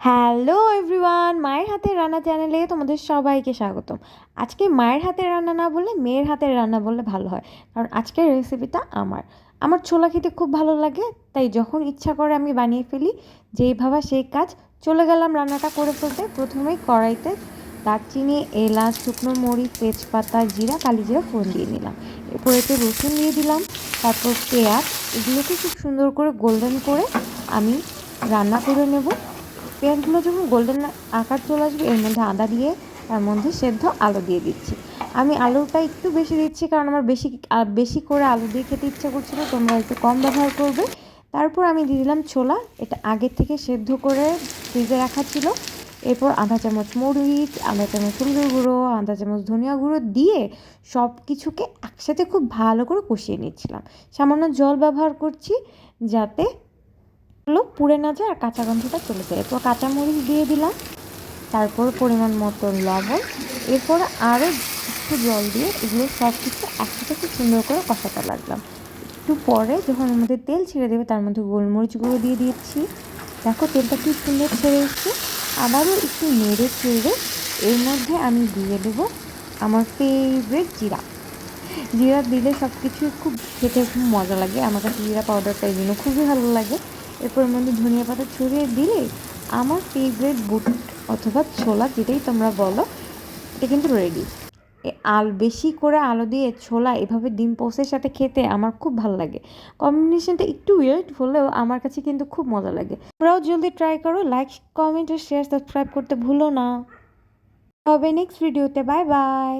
Hello everyone, মায়ের হাতের রান্না চ্যানেলে তোমাদের সবাইকে স্বাগতম। আজকে মায়ের হাতের রান্না না বললে মেয়ের হাতের রান্না বললে ভালো হয়, কারণ আজকের রেসিপিটা আমার ছোলা খেতে খুব ভালো লাগে, তাই যখন ইচ্ছা করে আমি বানিয়ে ফেলি। যেই ভাবা সেই কাজ, চলে গেলাম রান্নাটা করে ফেলতে। প্রথমেই কড়াইতে দারচিনি, এলাচ, শুকনো মরিচ, তেজপাতা, জিরা, কালি জিরা ফোড়ন দিয়ে নিলাম। এরপর এতে রসুন দিয়ে দিলাম, তারপর পেঁয়াজ। এগুলোকে খুব সুন্দর করে গোল্ডেন করে আমি রান্না করে নেব। পেঁয়াজগুলো যখন গোল্ডেন আকার চলে আসবে, এর মধ্যে আদা দিয়ে তার মধ্যে সেদ্ধ আলু দিয়ে দিচ্ছি। আমি আলুটা একটু বেশি দিচ্ছি, কারণ আমার বেশি করে আলু দিয়ে খেতে ইচ্ছা করছিল, তোমরা একটু কম ব্যবহার করবে। তারপর আমি দিয়ে দিলাম ছোলা, এটা আগের থেকে সেদ্ধ করে ফ্রিজে রাখা ছিল। এরপর আধা চামচ মরিচ, আধা চামচ হলুদের গুঁড়ো, আধা চামচ ধনিয়া গুঁড়ো দিয়ে সব কিছুকে একসাথে খুব ভালো করে কষিয়ে নিচ্ছিলাম। সামান্য জল ব্যবহার করছি যাতে পুড়ে না যায় আর কাঁচা গন্ধটা চলে যায়। এরপর কাঁচামরিচ দিয়ে দিলাম, তারপর পরিমাণ মতো লবণ, এরপর আরও একটু জল দিয়ে এগুলো সব কিছু একসাথে খুব সুন্দর করে কষাতে লাগলাম। একটু পরে যখন এর মধ্যে তেল ছেড়ে দেবে, তার মধ্যে গোলমরিচ গুঁড়ো দিয়ে দিচ্ছি। দেখো তেলটা কি সুন্দর ছেড়ে এসছে। আবারও একটু নেড়ে চেড়ে এর মধ্যে আমি দিয়ে দেবো আমার ফেভারিট জিরা। জিরা দিলে সব কিছু খুব খেতে খুব মজা লাগে। আমার কাছে জিরা পাউডারটা এই জন্য খুবই ভালো লাগে। এরপর এর মধ্যে ধনিয়া পাতা ছড়িয়ে দিলে আমার ফেভারিট বুট অথবা ছোলা, যেটাই তোমরা বলো, এটা কিন্তু রেডি। বেশি করে আলু দিয়ে ছোলা এভাবে ডিম পোস্টের সাথে খেতে আমার খুব ভালো লাগে। কম্বিনেশনটা একটু ওয়েট হলেও আমার কাছে কিন্তু খুব মজা লাগে। তোমরাও জলদি ট্রাই করো। লাইক, কমেন্ট আর শেয়ার, সাবস্ক্রাইব করতে ভুলো না। হবে নেক্সট ভিডিওতে। Bye bye.